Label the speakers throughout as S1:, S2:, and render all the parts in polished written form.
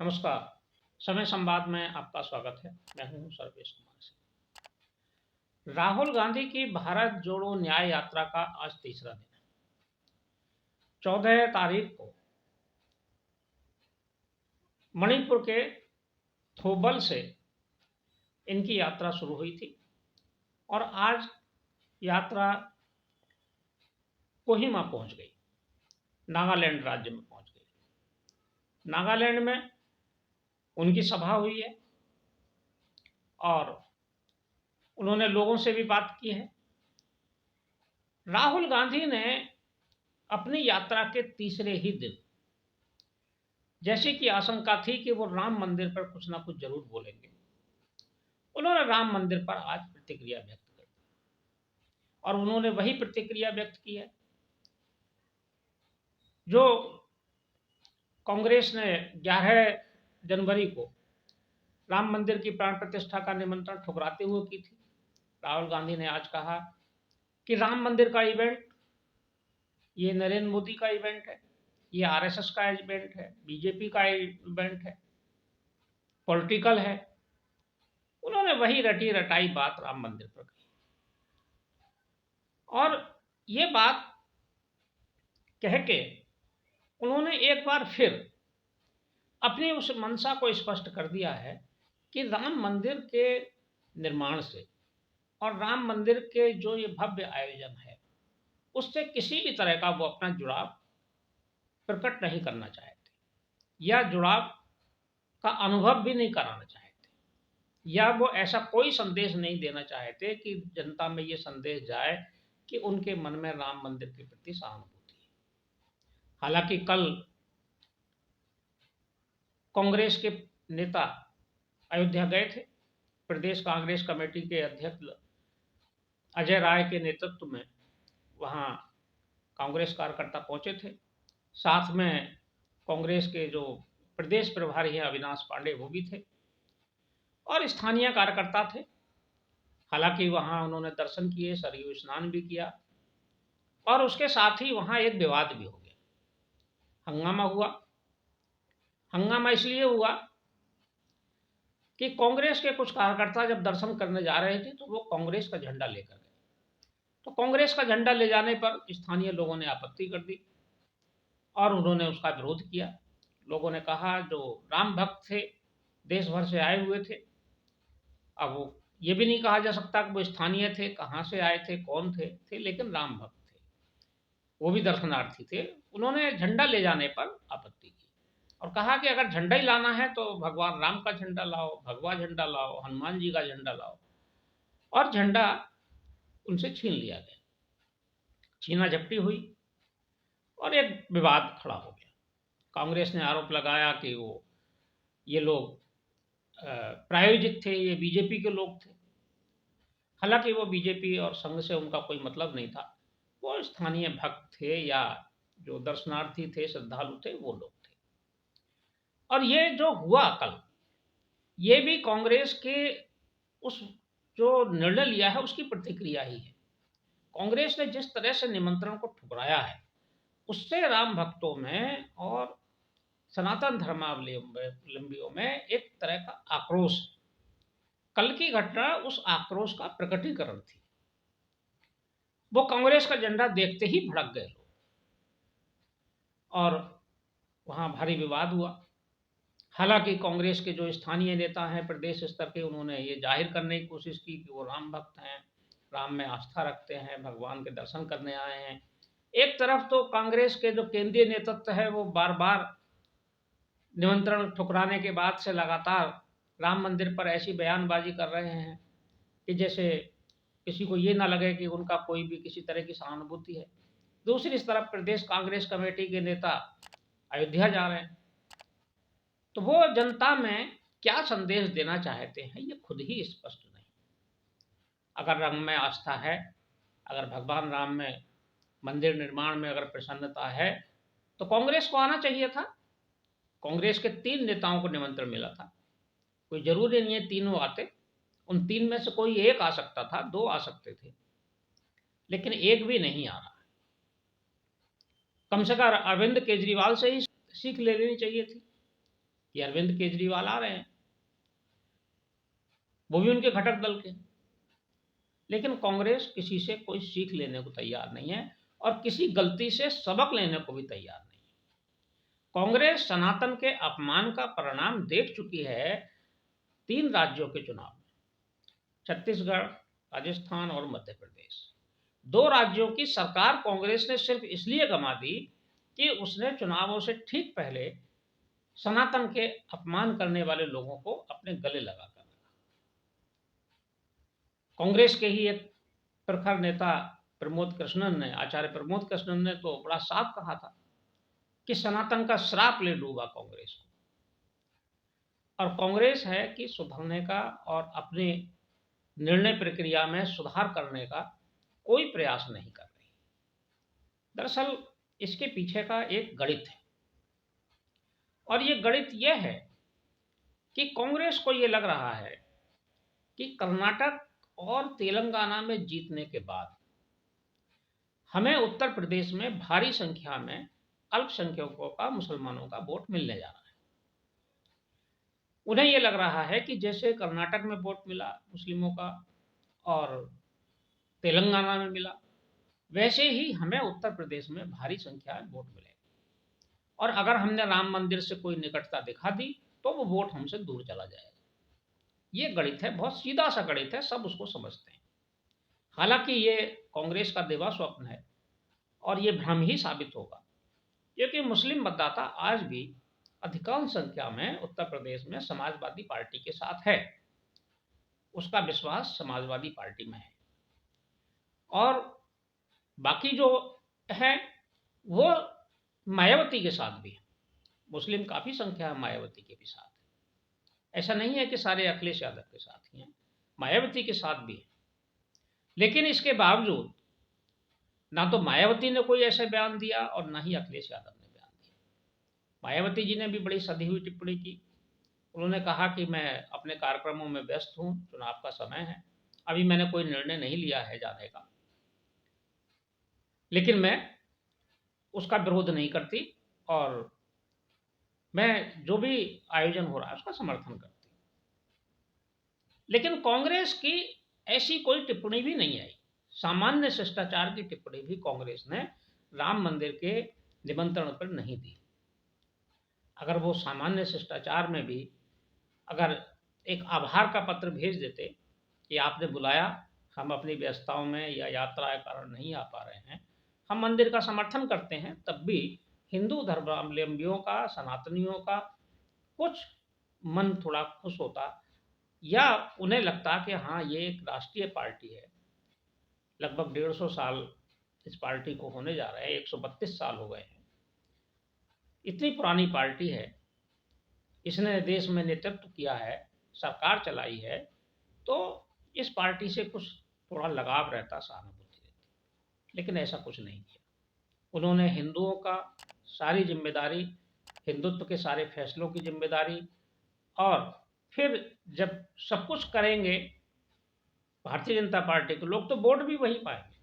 S1: नमस्कार। समय संवाद में आपका स्वागत है। मैं हूं सर्वेश कुमार सिंह। राहुल गांधी की भारत जोड़ो न्याय यात्रा का आज तीसरा दिन है। 14 तारीख को मणिपुर के थोबल से इनकी यात्रा शुरू हुई थी और आज यात्रा कोहिमा पहुंच गई, नागालैंड राज्य में पहुंच गई। नागालैंड में उनकी सभा हुई है और उन्होंने लोगों से भी बात की है। राहुल गांधी ने अपनी यात्रा के तीसरे ही दिन जैसे कि आशंका थी कि वो राम मंदिर पर कुछ ना कुछ जरूर बोलेंगे, उन्होंने राम मंदिर पर आज प्रतिक्रिया व्यक्त कर दी और उन्होंने वही प्रतिक्रिया व्यक्त की है जो कांग्रेस ने 11 जनवरी को राम मंदिर की प्राण प्रतिष्ठा का निमंत्रण ठुकराते हुए की थी। राहुल गांधी ने आज कहा कि राम मंदिर का इवेंट ये नरेंद्र मोदी का इवेंट है, ये आरएसएस का इवेंट है, बीजेपी का इवेंट है, पॉलिटिकल है। उन्होंने वही रटी रटाई बात राम मंदिर पर कही और ये बात कह के उन्होंने एक बार फिर अपनी उस मंशा को स्पष्ट कर दिया है कि राम मंदिर के निर्माण से और राम मंदिर के जो ये भव्य आयोजन है उससे किसी भी तरह का वो अपना जुड़ाव प्रकट नहीं करना चाहते या जुड़ाव का अनुभव भी नहीं कराना चाहते या वो ऐसा कोई संदेश नहीं देना चाहते कि जनता में ये संदेश जाए कि उनके मन में राम मंदिर के प्रति सहानुभूति है। हालांकि कल कांग्रेस के नेता अयोध्या गए थे। प्रदेश कांग्रेस कमेटी के अध्यक्ष अजय राय के नेतृत्व में वहां कांग्रेस कार्यकर्ता पहुंचे थे। साथ में कांग्रेस के जो प्रदेश प्रभारी हैं अविनाश पांडे वो भी थे और स्थानीय कार्यकर्ता थे। हालांकि वहां उन्होंने दर्शन किए, सरयू स्नान भी किया और उसके साथ ही वहां एक विवाद भी हो गया, हंगामा हुआ। हंगामा इसलिए हुआ कि कांग्रेस के कुछ कार्यकर्ता जब दर्शन करने जा रहे थे तो वो कांग्रेस का झंडा लेकर गए। तो कांग्रेस का झंडा ले जाने पर स्थानीय लोगों ने आपत्ति कर दी और उन्होंने उसका विरोध किया। लोगों ने कहा जो राम भक्त थे, देश भर से आए हुए थे, अब वो ये भी नहीं कहा जा सकता कि वो स्थानीय थे, कहाँ से आए थे, कौन थे, लेकिन राम भक्त थे, वो भी दर्शनार्थी थे। उन्होंने झंडा ले जाने पर आपत्ति की और कहा कि अगर झंडा ही लाना है तो भगवान राम का झंडा लाओ, भगवा झंडा लाओ, हनुमान जी का झंडा लाओ। और झंडा उनसे छीन लिया गया, छीना झपटी हुई और एक विवाद खड़ा हो गया। कांग्रेस ने आरोप लगाया कि ये लोग प्रायोजित थे, ये बीजेपी के लोग थे। हालांकि वो बीजेपी और संघ से उनका कोई मतलब नहीं था, वो स्थानीय भक्त थे या जो दर्शनार्थी थे, श्रद्धालु थे, वो लोग थे। और ये जो हुआ कल, ये भी कांग्रेस के उस जो निर्णय लिया है उसकी प्रतिक्रिया ही है। कांग्रेस ने जिस तरह से निमंत्रण को ठुकराया है उससे राम भक्तों में और सनातन धर्मावलंबियों में एक तरह का आक्रोश, कल की घटना उस आक्रोश का प्रकटीकरण थी। वो कांग्रेस का झंडा देखते ही भड़क गए लोग और वहां भारी विवाद हुआ। हालांकि कांग्रेस के जो स्थानीय नेता हैं प्रदेश स्तर के, उन्होंने ये जाहिर करने की कोशिश की कि वो राम भक्त हैं, राम में आस्था रखते हैं, भगवान के दर्शन करने आए हैं। एक तरफ तो कांग्रेस के जो केंद्रीय नेतृत्व है वो बार बार निमंत्रण ठुकराने के बाद से लगातार राम मंदिर पर ऐसी बयानबाजी कर रहे हैं कि जैसे किसी को ये ना लगे कि उनका कोई भी किसी तरह की सहानुभूति है। दूसरी तरफ प्रदेश कांग्रेस कमेटी के नेता अयोध्या जा रहे हैं, तो वो जनता में क्या संदेश देना चाहते हैं ये खुद ही स्पष्ट नहीं। अगर राम में आस्था है, अगर भगवान राम में मंदिर निर्माण में अगर प्रसन्नता है तो कांग्रेस को आना चाहिए था। कांग्रेस के 3 नेताओं को निमंत्रण मिला था, कोई जरूरी नहीं है तीनों आते, उन 3 में से कोई एक आ सकता था, 2 आ सकते थे, लेकिन एक भी नहीं आ रहा। कम से कम अरविंद केजरीवाल से ही सीख ले लेनी चाहिए थी। कि अरविंद केजरीवाल आ रहे हैं, वो भी उनके घटक दल के। लेकिन कांग्रेस किसी से कोई सीख लेने को तैयार नहीं है और किसी गलती से सबक लेने को भी तैयार नहीं है। कांग्रेस सनातन के अपमान का परिणाम देख चुकी है 3 राज्यों के चुनाव में, छत्तीसगढ़, राजस्थान और मध्य प्रदेश। 2 राज्यों की सरकार कांग्रेस ने सिर्फ इसलिए गंवा दी कि उसने चुनावों से ठीक पहले सनातन के अपमान करने वाले लोगों को अपने गले लगा कर रखा। कांग्रेस के ही एक प्रखर नेता आचार्य प्रमोद कृष्णन ने तो बड़ा साफ कहा था कि सनातन का श्राप ले डूबा कांग्रेस को, और कांग्रेस है कि सुधरने का और अपने निर्णय प्रक्रिया में सुधार करने का कोई प्रयास नहीं कर रही। दरअसल इसके पीछे का एक गणित है, और ये गणित यह है कि कांग्रेस को ये लग रहा है कि कर्नाटक और तेलंगाना में जीतने के बाद हमें उत्तर प्रदेश में भारी संख्या में अल्पसंख्यकों का, मुसलमानों का वोट मिलने जा रहा है। उन्हें यह लग रहा है कि जैसे कर्नाटक में वोट मिला मुस्लिमों का और तेलंगाना में मिला, वैसे ही हमें उत्तर प्रदेश में भारी संख्या में वोट मिलेगा, और अगर हमने राम मंदिर से कोई निकटता दिखा दी तो वो वोट हमसे दूर चला जाएगा। ये गणित है, बहुत सीधा सा गणित है, सब उसको समझते हैं। हालांकि ये कांग्रेस का देवा स्वप्न है और ये भ्रम ही साबित होगा, क्योंकि मुस्लिम मतदाता आज भी अधिकांश संख्या में उत्तर प्रदेश में समाजवादी पार्टी के साथ है। उसका विश्वास समाजवादी पार्टी में है, और बाकी जो है वो मायावती के साथ भी है। मुस्लिम काफी संख्या मायावती के भी साथ है। ऐसा नहीं है कि सारे अखिलेश यादव के साथ ही हैं, मायावती के साथ भी है। लेकिन इसके बावजूद ना तो मायावती ने कोई ऐसा बयान दिया और ना ही अखिलेश यादव ने बयान दिया। मायावती जी ने भी बड़ी सधी हुई टिप्पणी की। उन्होंने कहा कि मैं अपने कार्यक्रमों में व्यस्त हूं, चुनाव का समय है, अभी मैंने कोई निर्णय नहीं लिया है जाने का, लेकिन मैं उसका विरोध नहीं करती और मैं जो भी आयोजन हो रहा है उसका समर्थन करती। लेकिन कांग्रेस की ऐसी कोई टिप्पणी भी नहीं आई। सामान्य शिष्टाचार की टिप्पणी भी कांग्रेस ने राम मंदिर के निमंत्रण पर नहीं दी। अगर वो सामान्य शिष्टाचार में भी अगर एक आभार का पत्र भेज देते कि आपने बुलाया, हम अपनी व्यस्तताओं में या यात्रा के कारण नहीं आ पा रहे हैं, हम मंदिर का समर्थन करते हैं, तब भी हिंदू धर्मावलंबियों का, सनातनियों का कुछ मन थोड़ा खुश होता, या उन्हें लगता कि हाँ ये एक राष्ट्रीय पार्टी है। लगभग 150 साल इस पार्टी को होने जा रहे हैं, 132 साल हो गए हैं, इतनी पुरानी पार्टी है, इसने देश में नेतृत्व किया है, सरकार चलाई है, तो इस पार्टी से कुछ थोड़ा लगाव रहता, सहानुभूति रहती। लेकिन ऐसा कुछ नहीं किया। उन्होंने हिंदुओं का सारी जिम्मेदारी, हिंदुत्व के सारे फैसलों की जिम्मेदारी, और फिर जब सब कुछ करेंगे भारतीय जनता पार्टी के लोग तो वोट भी वही पाएंगे,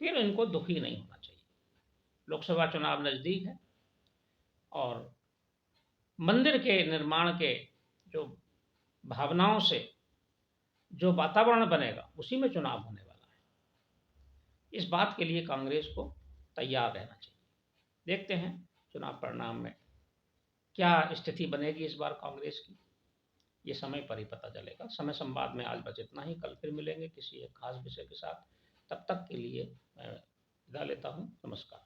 S1: फिर इनको दुखी नहीं होना चाहिए। लोकसभा चुनाव नज़दीक है और मंदिर के निर्माण के जो भावनाओं से जो वातावरण बनेगा उसी में चुनाव होने वाला है। इस बात के लिए कांग्रेस को तैयार रहना चाहिए। देखते हैं चुनाव परिणाम में क्या स्थिति बनेगी इस बार कांग्रेस की, ये समय पर ही पता चलेगा। समय संवाद में आज बस इतना ही, कल फिर मिलेंगे किसी एक खास विषय के साथ। तब तक के लिए मैं विदा लेता हूँ। नमस्कार।